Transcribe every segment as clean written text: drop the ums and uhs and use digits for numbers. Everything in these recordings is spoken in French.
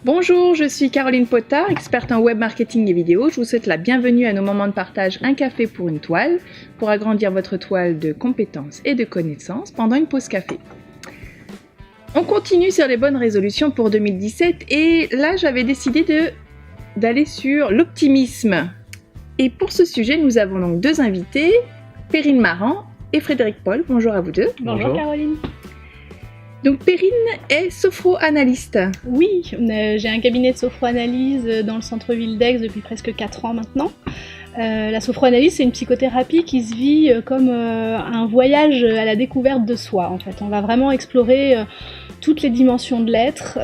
Bonjour, je suis Caroline Potard, experte en web marketing et vidéo. Je vous souhaite la bienvenue à nos moments de partage Un café pour une toile, pour agrandir votre toile de compétences et de connaissances pendant une pause café. On continue sur les bonnes résolutions pour 2017 et là j'avais décidé d'aller sur l'optimisme. Et pour ce sujet, nous avons donc deux invités, Perrine Marant et Frédéric Paul. Bonjour à vous deux. Bonjour Caroline. Donc Perrine est sophro-analyste. Oui, j'ai un cabinet de sophro-analyse dans le centre-ville d'Aix depuis presque 4 ans maintenant. La sophro-analyse, c'est une psychothérapie qui se vit comme un voyage à la découverte de soi. En fait, on va vraiment explorer toutes les dimensions de l'être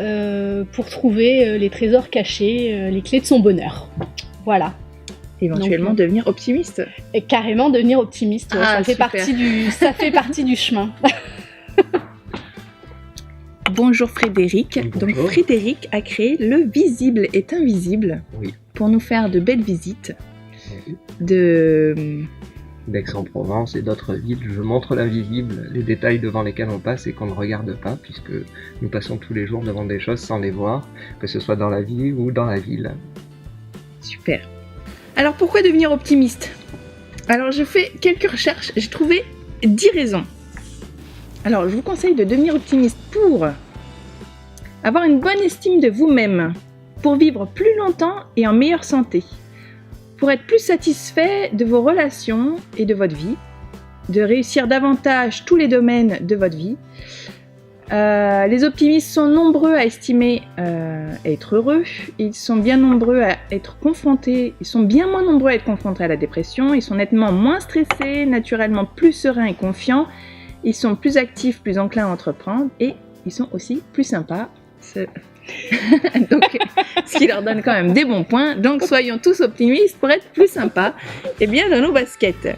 pour trouver les trésors cachés, les clés de son bonheur. Voilà. Éventuellement donc, devenir optimiste. Et carrément devenir optimiste. Ah, ça fait partie du chemin. Bonjour Frédéric. Bonjour. Donc Frédéric a créé Le Visible est Invisible pour nous faire de belles visites d'Aix-en-Provence et d'autres villes. Je montre l'invisible, les détails devant lesquels on passe et qu'on ne regarde pas, puisque nous passons tous les jours devant des choses sans les voir, que ce soit dans la vie ou dans la ville. Super. Alors pourquoi devenir optimiste ? Alors j'ai fait quelques recherches, j'ai trouvé 10 raisons. Alors, je vous conseille de devenir optimiste pour avoir une bonne estime de vous-même, pour vivre plus longtemps et en meilleure santé, pour être plus satisfait de vos relations et de votre vie, de réussir davantage tous les domaines de votre vie. Les optimistes sont nombreux à estimer être heureux, ils sont bien nombreux à être confrontés, ils sont bien moins nombreux à être confrontés à la dépression, ils sont nettement moins stressés, naturellement plus sereins et confiants. Ils sont plus actifs, plus enclins à entreprendre et ils sont aussi plus sympas. Donc, ce qui leur donne quand même des bons points. Donc, soyons tous optimistes pour être plus sympas et bien dans nos baskets.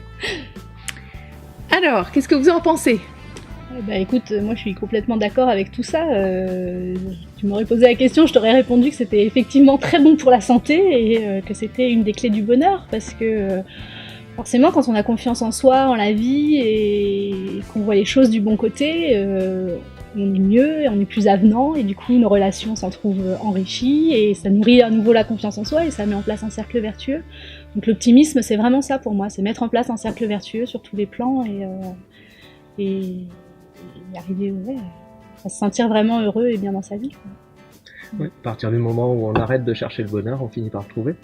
Alors, qu'est-ce que vous en pensez ? Écoute, moi je suis complètement d'accord avec tout ça. Tu m'aurais posé la question, je t'aurais répondu que c'était effectivement très bon pour la santé et que c'était une des clés du bonheur parce que... forcément, quand on a confiance en soi, en la vie, et qu'on voit les choses du bon côté, on est mieux, on est plus avenant, et du coup, nos relations s'en trouvent enrichies, et ça nourrit à nouveau la confiance en soi, et ça met en place un cercle vertueux. Donc l'optimisme, c'est vraiment ça pour moi, c'est mettre en place un cercle vertueux sur tous les plans, et y arriver à se sentir vraiment heureux et bien dans sa vie. Oui, à partir du moment où on arrête de chercher le bonheur, on finit par le trouver.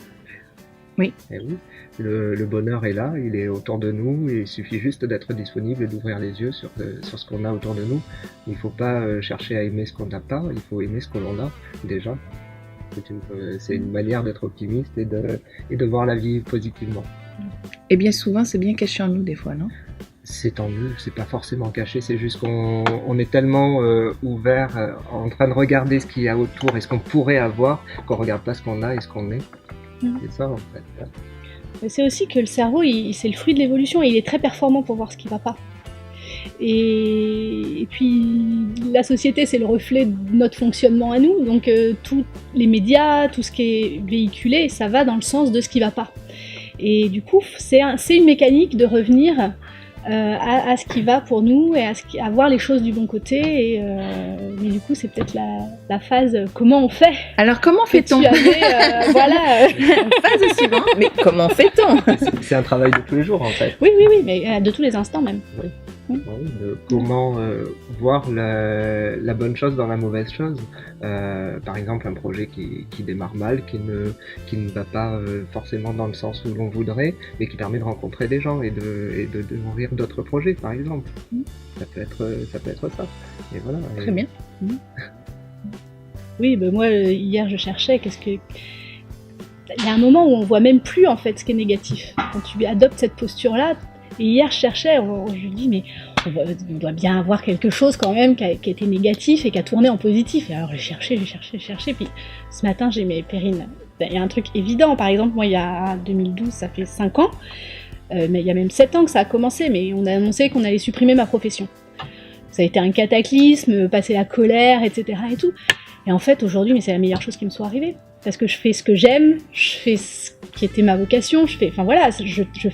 Oui. Et oui. Le bonheur est là, il est autour de nous, et il suffit juste d'être disponible et d'ouvrir les yeux sur ce qu'on a autour de nous. Il ne faut pas chercher à aimer ce qu'on n'a pas, il faut aimer ce que l'on a déjà. C'est une manière d'être optimiste et de voir la vie positivement. Et bien souvent, c'est bien caché en nous des fois, non ? C'est tant mieux, c'est pas forcément caché, c'est juste qu'on est tellement ouvert, en train de regarder ce qu'il y a autour et ce qu'on pourrait avoir, qu'on regarde pas ce qu'on a et ce qu'on est. C'est ça en fait. C'est aussi que le cerveau, c'est le fruit de l'évolution et il est très performant pour voir ce qui ne va pas. Et puis la société, c'est le reflet de notre fonctionnement à nous, donc tous les médias, tout ce qui est véhiculé, ça va dans le sens de ce qui ne va pas. Et du coup, c'est une mécanique de revenir à ce qui va pour nous et à voir les choses du bon côté. Mais du coup, c'est peut-être la phase comment on fait. Alors, comment fait-on ? Voilà. Phase suivante. Mais comment fait-on ? C'est un travail de tous les jours en fait. Oui, mais de tous les instants même. Oui. Oui, de comment voir la bonne chose dans la mauvaise chose. Par exemple, un projet qui démarre mal, qui ne va pas forcément dans le sens où l'on voudrait, mais qui permet de rencontrer des gens et de nourrir d'autres projets, par exemple. Ça peut être ça. Et voilà. Très bien. Oui, moi hier je cherchais il y a un moment où on voit même plus en fait ce qui est négatif. Quand tu adoptes cette posture-là. Et hier, je cherchais, je lui dis, mais on doit bien avoir quelque chose quand même qui a été négatif et qui a tourné en positif. Et alors, j'ai cherché. Puis ce matin, j'ai mis Perrine. Il y a un truc évident, par exemple, moi, il y a 2012, ça fait 5 ans, mais il y a même 7 ans que ça a commencé, mais on a annoncé qu'on allait supprimer ma profession. Ça a été un cataclysme, passer la colère, etc. et tout. Et en fait, aujourd'hui, mais c'est la meilleure chose qui me soit arrivée. parce que je fais ce que j'aime, je fais ce qui était ma vocation, je fais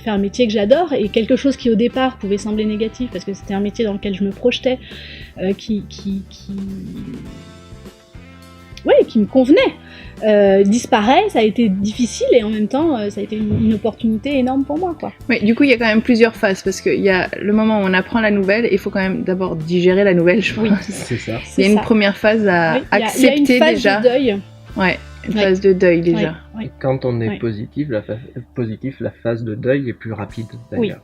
un métier que j'adore, et quelque chose qui au départ pouvait sembler négatif, parce que c'était un métier dans lequel je me projetais, qui me convenait, disparaît, ça a été difficile, et en même temps, ça a été une opportunité énorme pour moi, quoi. Oui, du coup, il y a quand même plusieurs phases, parce qu'il y a le moment où on apprend la nouvelle, et il faut quand même d'abord digérer la nouvelle, je pense. Oui. C'est ça. Il y a une première phase à accepter il y a une phase déjà. de deuil. Ouais, une phase de deuil déjà. Oui. Et quand on est Ouais. positif, la phase de deuil est plus rapide d'ailleurs,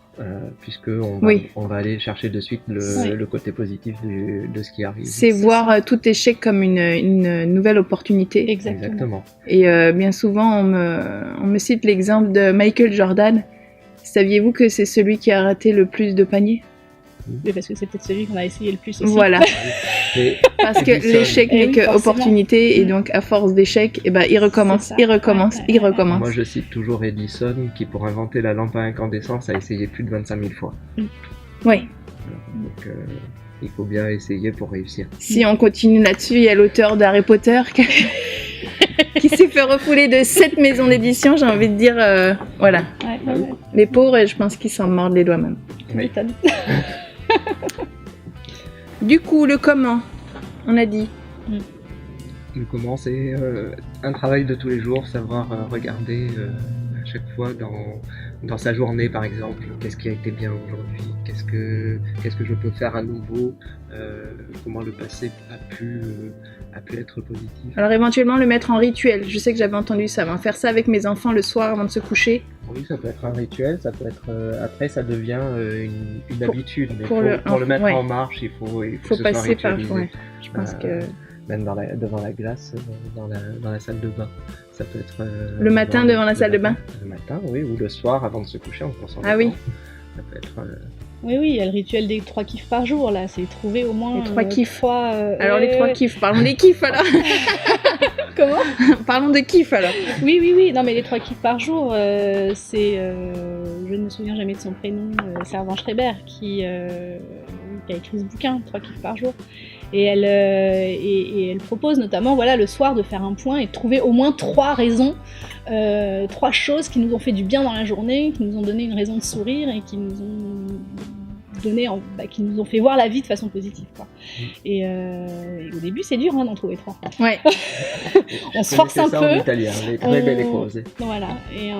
puisque on va aller chercher de suite le côté positif de ce qui arrive. C'est voir tout échec comme une nouvelle opportunité. Exactement. Et bien souvent, on me cite l'exemple de Michael Jordan. Saviez-vous que c'est celui qui a raté le plus de paniers ? Oui, parce que c'est peut-être celui qu'on a essayé le plus aussi. Voilà. Parce que l'échec n'est que forcément. opportunité, et donc à force d'échecs, il recommence, C'est ça. il recommence, il recommence. Moi je cite toujours Edison qui pour inventer la lampe à incandescence a essayé plus de 25 000 fois. Oui. Donc il faut bien essayer pour réussir. Si on continue là-dessus, il y a l'auteur d'Harry Potter qui s'est fait refouler de 7 maisons d'édition, j'ai envie de dire, voilà. Ouais. Les pauvres, je pense qu'ils s'en mordent les doigts même. Tu m'étonnes. Du coup, le comment, on a dit. Le comment, c'est un travail de tous les jours, savoir regarder à chaque fois dans sa journée par exemple, qu'est-ce qui a été bien aujourd'hui, qu'est-ce que je peux faire à nouveau, comment le passé a pu être positif. Alors éventuellement le mettre en rituel, je sais que j'avais entendu ça, faire ça avec mes enfants le soir avant de se coucher. Oui, ça peut être un rituel, ça peut être après ça devient une habitude, mais pour pour le mettre ouais. en marche, il faut que ce soit passer par, ritualisé. je pense que... Même devant la glace, dans la salle de bain. Ça peut être... le matin devant la salle de bain. Le matin, oui, ou le soir avant de se coucher en pensant. Ah oui. Ça peut être... Oui, il y a le rituel des 3 kiffs par jour, là, c'est trouver au moins... Les 3 kiffs. Alors ouais, les 3 kiffs, parlons des kiffs alors. Comment ? Parlons de kiffs alors. Oui, non mais les 3 kiffs par jour, c'est... je ne me souviens jamais de son prénom, Servan Schreiber, qui a écrit ce bouquin, 3 kiffs par jour. Et elle propose notamment, voilà, le soir de faire un point et de trouver au moins 3 raisons, 3 choses qui nous ont fait du bien dans la journée, qui nous ont donné une raison de sourire et qui nous ont qui nous ont fait voir la vie de façon positive, quoi. Et au début c'est dur d'en trouver 3. Ouais. On se force un peu. En italien, les très belles causes. Voilà, et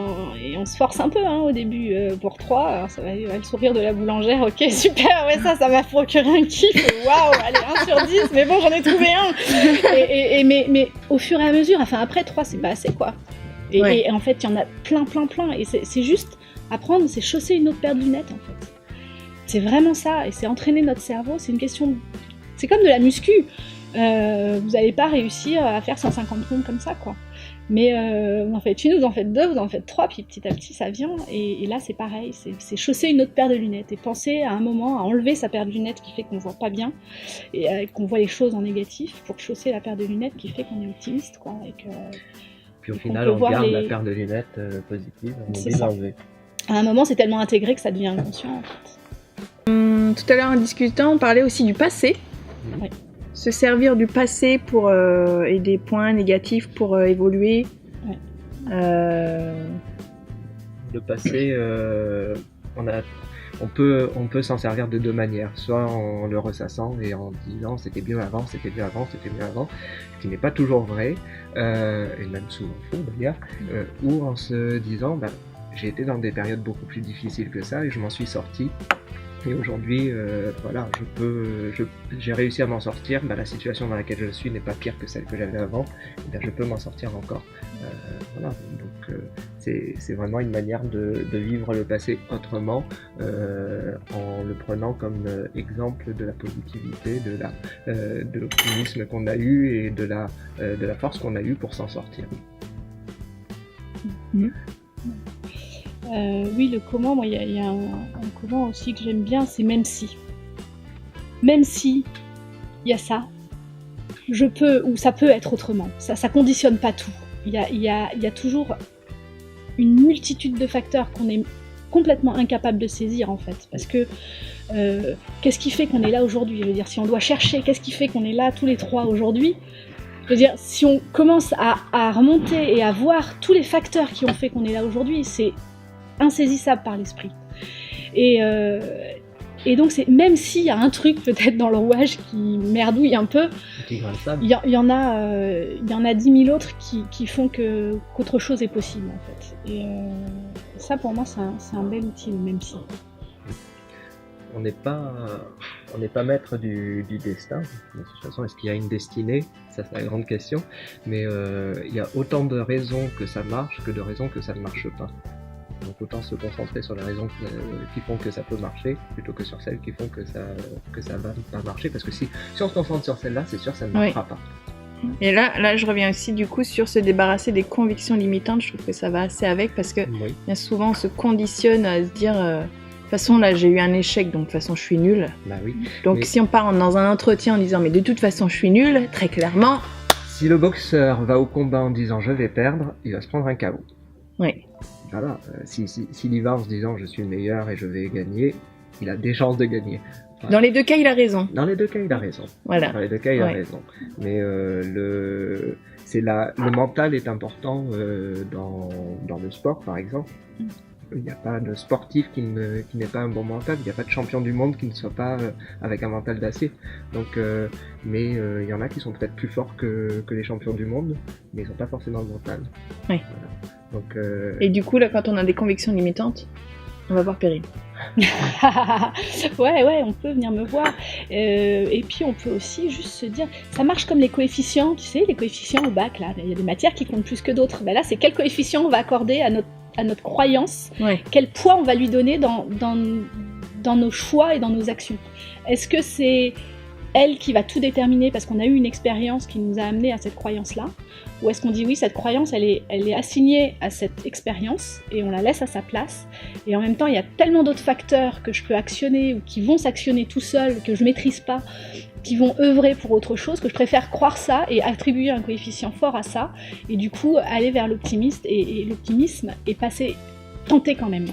on se force un peu au début pour 3. Alors ça va le sourire de la boulangère, ok super, ouais ça m'a procuré un kiff, waouh, allez 1 sur 10, mais bon j'en ai trouvé un. Mais au fur et à mesure, après 3 c'est pas assez quoi. Et en fait il y en a plein, et c'est juste apprendre, c'est chausser une autre paire de lunettes en fait. C'est vraiment ça, et c'est entraîner notre cerveau, c'est une question... C'est comme de la muscu, vous n'allez pas réussir à faire 150 pompes comme ça, quoi. Mais vous en faites 1, vous en faites 2, vous en faites 3, puis petit à petit ça vient, et là c'est pareil, c'est chausser une autre paire de lunettes, et penser à un moment à enlever sa paire de lunettes qui fait qu'on voit pas bien, et qu'on voit les choses en négatif, pour chausser la paire de lunettes qui fait qu'on est optimiste, quoi. Puis au final on garde la paire de lunettes positive, on oublie d'enlever. À un moment c'est tellement intégré que ça devient inconscient, en fait. Tout à l'heure en discutant, on parlait aussi du passé. Ouais. Se servir du passé pour et des points négatifs pour évoluer. Ouais. Le passé, on peut s'en servir de 2 manières, soit en le ressassant et en disant c'était mieux avant, ce qui n'est pas toujours vrai, et même souvent faux d'ailleurs, ou en se disant j'ai été dans des périodes beaucoup plus difficiles que ça et je m'en suis sorti. Et aujourd'hui, voilà, j'ai réussi à m'en sortir. La situation dans laquelle je suis n'est pas pire que celle que j'avais avant. Et je peux m'en sortir encore. Voilà. Donc, c'est vraiment une manière de vivre le passé autrement, en le prenant comme exemple de la positivité, de l'optimisme qu'on a eu et de la force qu'on a eu pour s'en sortir. Mmh. Oui, le comment, moi, il y a un comment aussi que j'aime bien, c'est même si. Même si il y a ça, je peux, ou ça peut être autrement. Ça conditionne pas tout. Il y a toujours une multitude de facteurs qu'on est complètement incapable de saisir, en fait. Parce que qu'est-ce qui fait qu'on est là aujourd'hui ? Je veux dire, si on doit chercher qu'est-ce qui fait qu'on est là tous les 3 aujourd'hui, Je veux dire, si on commence à remonter et à voir tous les facteurs qui ont fait qu'on est là aujourd'hui, c'est insaisissable par l'esprit. Et donc, même s'il y a un truc peut-être dans le rouage qui merdouille un peu, il y en a 10 000 autres qui font qu'autre chose est possible, en fait. Et ça, pour moi, c'est un bel outil, même si. On n'est pas maître du destin. De toute façon, est-ce qu'il y a une destinée? Ça, c'est la grande question. Mais il y a autant de raisons que ça marche que de raisons que ça ne marche pas. Donc autant se concentrer sur les raisons qui font que ça peut marcher, plutôt que sur celles qui font que ça va pas marcher. Parce que si on se concentre sur celle-là, c'est sûr que ça ne marchera pas. Et là, je reviens aussi du coup sur se débarrasser des convictions limitantes. Je trouve que ça va assez avec, parce que bien souvent on se conditionne à se dire de toute façon là j'ai eu un échec, donc de toute façon je suis nulle. Donc si on part dans un entretien en disant mais de toute façon je suis nulle, très clairement. Si le boxeur va au combat en disant je vais perdre, il va se prendre un KO. Oui. Voilà, s'il y va en se disant je suis le meilleur et je vais gagner, il a des chances de gagner. Voilà. Dans les deux cas, il a raison. Dans les deux cas, il a raison. Voilà. Dans les deux cas, il a raison. Mais le mental est important dans le sport, par exemple. Il n'y a pas de sportif qui n'ait pas un bon mental. Il n'y a pas de champion du monde qui ne soit pas avec un mental d'acier. Donc, mais il y en a qui sont peut-être plus forts que les champions du monde, mais ils n'ont pas forcément le mental. Oui. Voilà. Donc, et du coup, là, quand on a des convictions limitantes, on va voir Perrine. ouais, on peut venir me voir. Et puis on peut aussi juste se dire, ça marche comme les coefficients, tu sais, les coefficients au bac, là. Il y a des matières qui comptent plus que d'autres. Ben là, c'est quel coefficient on va accorder à notre croyance, quel poids on va lui donner dans nos choix et dans nos actions. Est-ce que c'est elle qui va tout déterminer parce qu'on a eu une expérience qui nous a amené à cette croyance-là, ou est-ce qu'on dit oui, cette croyance, elle est assignée à cette expérience et on la laisse à sa place, et en même temps, il y a tellement d'autres facteurs que je peux actionner ou qui vont s'actionner tout seuls, que je maîtrise pas, qui vont œuvrer pour autre chose, que je préfère croire ça et attribuer un coefficient fort à ça, et du coup, aller vers l'optimisme et l'optimisme et tenter quand même.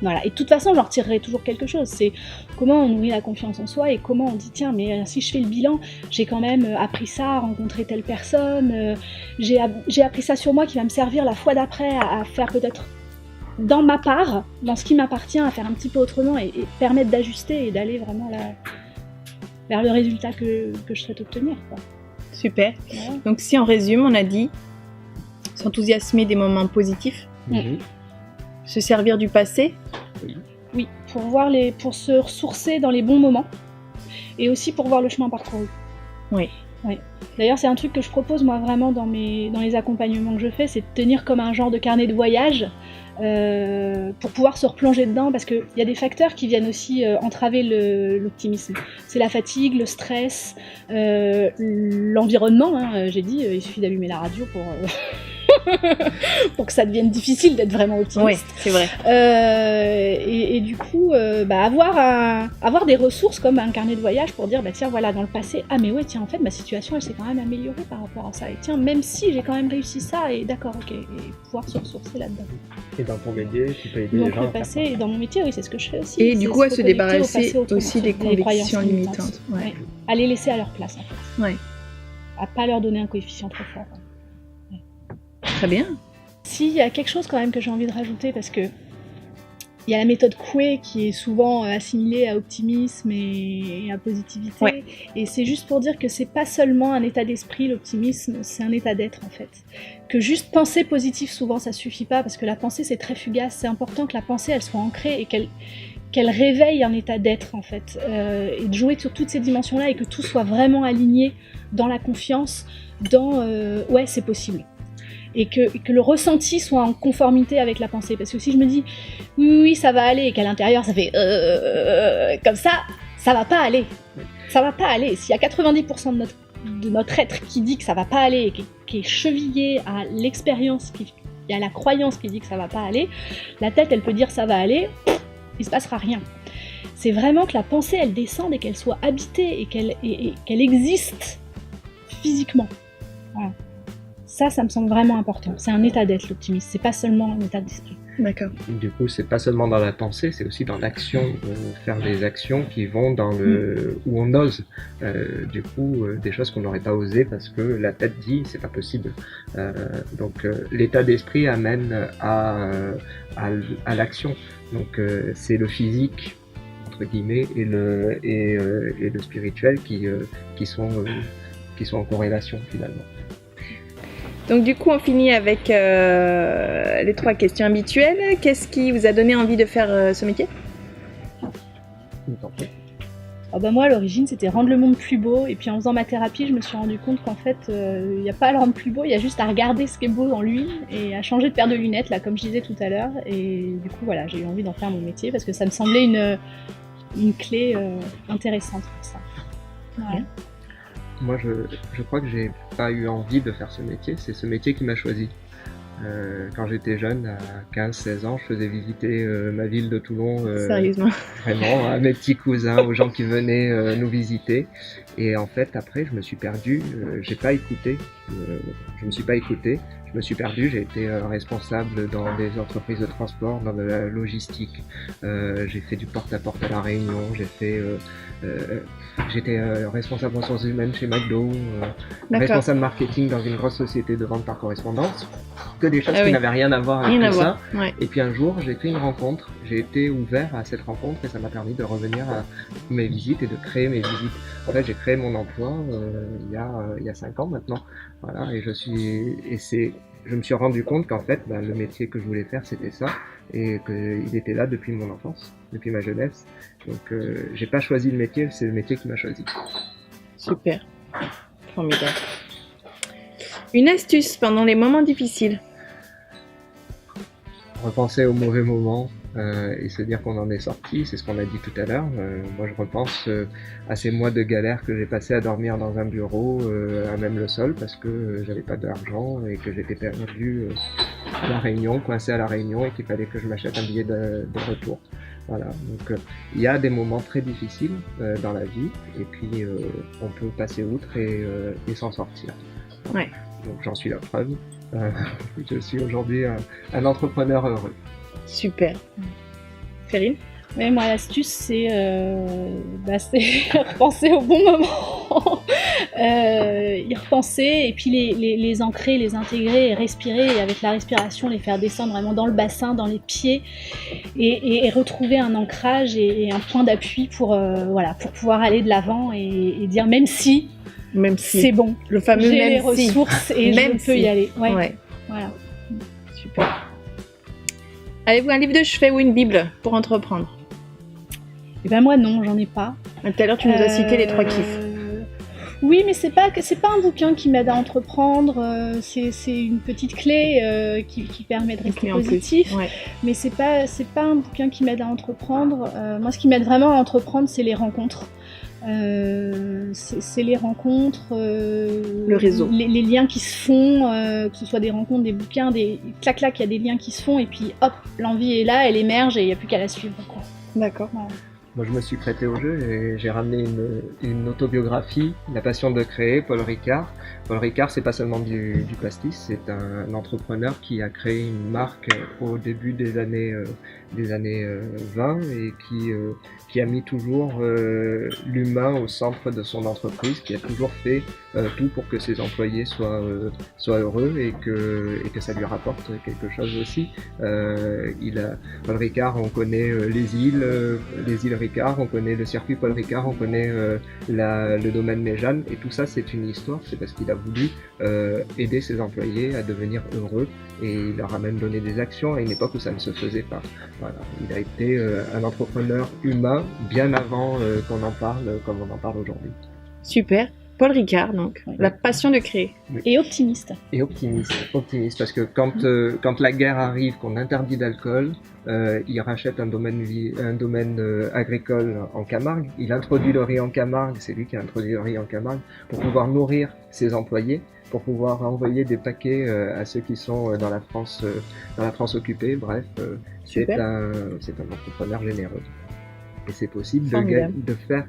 Voilà. Et de toute façon, j'en retirerai toujours quelque chose. C'est comment on nourrit la confiance en soi et comment on dit tiens, mais si je fais le bilan, j'ai quand même appris ça, rencontré telle personne, j'ai appris ça sur moi qui va me servir la fois d'après à faire peut-être dans ma part, dans ce qui m'appartient, à faire un petit peu autrement et permettre d'ajuster et d'aller vraiment vers le résultat que je souhaite obtenir, quoi. Super. Ouais. Donc si on résume, on a dit s'enthousiasmer des moments positifs. Se servir du passé. Oui, pour se ressourcer dans les bons moments et aussi pour voir le chemin parcouru. Oui. D'ailleurs, c'est un truc que je propose moi vraiment dans les accompagnements que je fais, c'est de tenir comme un genre de carnet de voyage pour pouvoir se replonger dedans, parce qu'il y a des facteurs qui viennent aussi entraver l'optimisme. C'est la fatigue, le stress, l'environnement, hein, j'ai dit, il suffit d'allumer la radio pour que ça devienne difficile d'être vraiment optimiste. Oui, c'est vrai. Et du coup, avoir des ressources comme un carnet de voyage pour dire, tiens, voilà, dans le passé, ah mais ouais, tiens, en fait, ma situation, elle s'est quand même améliorée par rapport à ça. Et tiens, même si j'ai quand même réussi ça, et d'accord, ok, et pouvoir se ressourcer là-dedans. Et dans ton métier, tu peux aider les gens à faire ça. Et dans mon métier, oui, c'est ce que je fais aussi. Et du coup, à se débarrasser aussi des convictions limitantes. Ouais. À les laisser à leur place, en fait. Ouais. À pas leur donner un coefficient trop fort. Très bien. S'il y a quelque chose quand même que j'ai envie de rajouter, parce que il y a la méthode Coué qui est souvent assimilée à optimisme et à positivité. Ouais. Et c'est juste pour dire que c'est pas seulement un état d'esprit, l'optimisme, c'est un état d'être en fait. Que juste penser positif souvent ça suffit pas, parce que la pensée c'est très fugace. C'est important que la pensée elle soit ancrée et qu'elle réveille un état d'être en fait. Et de jouer sur toutes ces dimensions-là et que tout soit vraiment aligné dans la confiance, dans ouais c'est possible. Et que le ressenti soit en conformité avec la pensée. Parce que si je me dis oui, ça va aller, et qu'à l'intérieur ça fait comme ça va pas aller. Ça va pas aller. S'il y a 90% de notre être qui dit que ça va pas aller, et qui est chevillé à l'expérience, et à la croyance qui dit que ça va pas aller, la tête elle peut dire ça va aller, il se passera rien. C'est vraiment que la pensée elle descende et qu'elle soit habitée et qu'elle existe physiquement. Voilà. Ça me semble vraiment important. C'est un état d'être, l'optimisme. C'est pas seulement un état d'esprit. D'accord. Du coup, c'est pas seulement dans la pensée, c'est aussi dans l'action, faire des actions qui vont dans le où on ose. Du coup, des choses qu'on n'aurait pas osé parce que la tête dit c'est pas possible. Donc, l'état d'esprit amène à l'action. Donc, c'est le physique entre guillemets et le spirituel qui sont en corrélation finalement. Donc du coup, on finit avec les 3 questions habituelles. Qu'est-ce qui vous a donné envie de faire ce métier ? Ah bah moi, à l'origine, c'était rendre le monde plus beau. Et puis en faisant ma thérapie, je me suis rendu compte qu'en fait, il n'y a pas à le rendre plus beau, il y a juste à regarder ce qui est beau dans lui et à changer de paire de lunettes, là, comme je disais tout à l'heure. Et du coup, voilà, j'ai eu envie d'en faire mon métier parce que ça me semblait une clé intéressante pour ça. Ouais. Moi, je crois que j'ai pas eu envie de faire ce métier, c'est ce métier qui m'a choisi. Quand j'étais jeune, à 15-16 ans, je faisais visiter ma ville de Toulon Sérieusement. Vraiment à mes petits cousins, aux gens qui venaient nous visiter. Et en fait, après, je me suis perdu, j'ai pas écouté, je me suis pas écouté, je me suis perdu, j'ai été responsable dans des entreprises de transport, dans de la logistique, j'ai fait du porte-à-porte à La Réunion, j'étais responsable ressources humaines chez McDo, responsable marketing dans une grosse société de vente par correspondance, que des choses qui n'avaient rien à voir avec tout ça. Ouais. Et puis un jour, j'ai fait une rencontre, j'ai été ouvert à cette rencontre et ça m'a permis de revenir à mes visites et de créer mes visites. En fait, j'ai créé mon emploi il y a 5 ans maintenant. Voilà, et je me suis rendu compte qu'en fait, le métier que je voulais faire, c'était ça, et qu'il était là depuis mon enfance, depuis ma jeunesse. Donc, j'ai pas choisi le métier, c'est le métier qui m'a choisi. Super, formidable. Une astuce pendant les moments difficiles. Repenser aux mauvais moments et se dire qu'on en est sorti, c'est ce qu'on a dit tout à l'heure. Moi, je repense à ces mois de galère que j'ai passé à dormir dans un bureau, à même le sol, parce que j'avais pas d'argent et que j'étais perdu à La Réunion, coincé à La Réunion, et qu'il fallait que je m'achète un billet de retour. Voilà, donc il y a des moments très difficiles dans la vie, et puis on peut passer outre et s'en sortir. Ouais. Donc j'en suis la preuve. Je suis aujourd'hui un entrepreneur heureux. Super. Férine ? Mais moi, l'astuce, c'est repenser au bon moment, y repenser, et puis les ancrer, les intégrer, et respirer, et avec la respiration, les faire descendre vraiment dans le bassin, dans les pieds, et retrouver un ancrage et un point d'appui pour pouvoir aller de l'avant et dire même si c'est bon, le fameux j'ai même les ressources et même je peux y aller. Ouais. Voilà. Super. Avez-vous un livre de chevet ou une bible pour entreprendre ? Eh ben moi non, j'en ai pas. Tout à l'heure tu nous as cité les 3 kiffs. Oui, mais c'est pas un bouquin qui m'aide à entreprendre. C'est une petite clé qui permet de rester positif. Ouais. Mais c'est pas un bouquin qui m'aide à entreprendre. Moi, ce qui m'aide vraiment à entreprendre, c'est les rencontres. C'est les rencontres, le réseau, les liens qui se font, que ce soit des rencontres, des bouquins, il y a des liens qui se font et puis hop, l'envie est là, elle émerge et il n'y a plus qu'à la suivre, quoi. D'accord. Ouais. Moi, je me suis prêté au jeu et j'ai ramené une autobiographie, La passion de créer, Paul Ricard. Paul Ricard, c'est pas seulement du pastis, c'est un entrepreneur qui a créé une marque au début des années 20 et qui a mis toujours l'humain au centre de son entreprise, qui a toujours fait tout pour que ses employés soient heureux et que ça lui rapporte quelque chose aussi. Paul Ricard, on connaît les îles Ricard, on connaît le circuit Paul Ricard, on connaît le domaine Méjeanne, et tout ça c'est une histoire, c'est parce qu'il a voulu aider ses employés à devenir heureux et il leur a même donné des actions à une époque où ça ne se faisait pas. Voilà. Il a été un entrepreneur humain bien avant qu'on en parle comme on en parle aujourd'hui. Super. Paul Ricard, donc, oui. La passion de créer. Oui. Et optimiste. Et optimiste, parce que quand la guerre arrive, qu'on interdit l'alcool, il rachète un domaine agricole en Camargue, il introduit le riz en Camargue, c'est lui qui a introduit le riz en Camargue, pour pouvoir nourrir ses employés, pour pouvoir envoyer des paquets à ceux qui sont dans la France occupée, bref, c'est un entrepreneur généreux. Et c'est possible de faire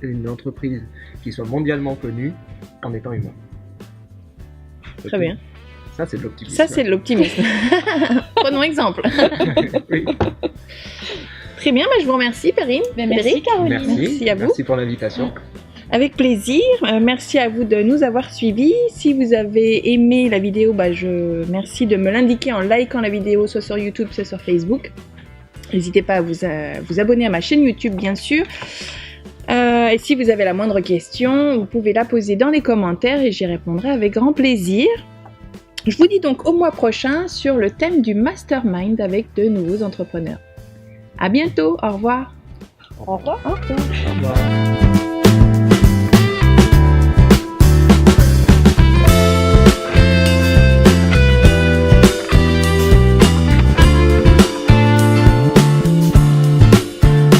une entreprise qui soit mondialement connue en étant humain. Très bien. Ça, c'est de l'optimisme. Ça, c'est de l'optimisme. prenons exemple. Oui. Très bien, je vous remercie, Perrine. Merci Frédéric. Caroline. Merci à vous. Merci pour l'invitation. Avec plaisir. Merci à vous de nous avoir suivis. Si vous avez aimé la vidéo, merci de me l'indiquer en likant la vidéo, soit sur YouTube, soit sur Facebook. N'hésitez pas à vous abonner à ma chaîne YouTube, bien sûr. Et si vous avez la moindre question, vous pouvez la poser dans les commentaires et j'y répondrai avec grand plaisir. Je vous dis donc au mois prochain sur le thème du mastermind avec de nouveaux entrepreneurs. À bientôt, au revoir. Au revoir. Au revoir. Au revoir.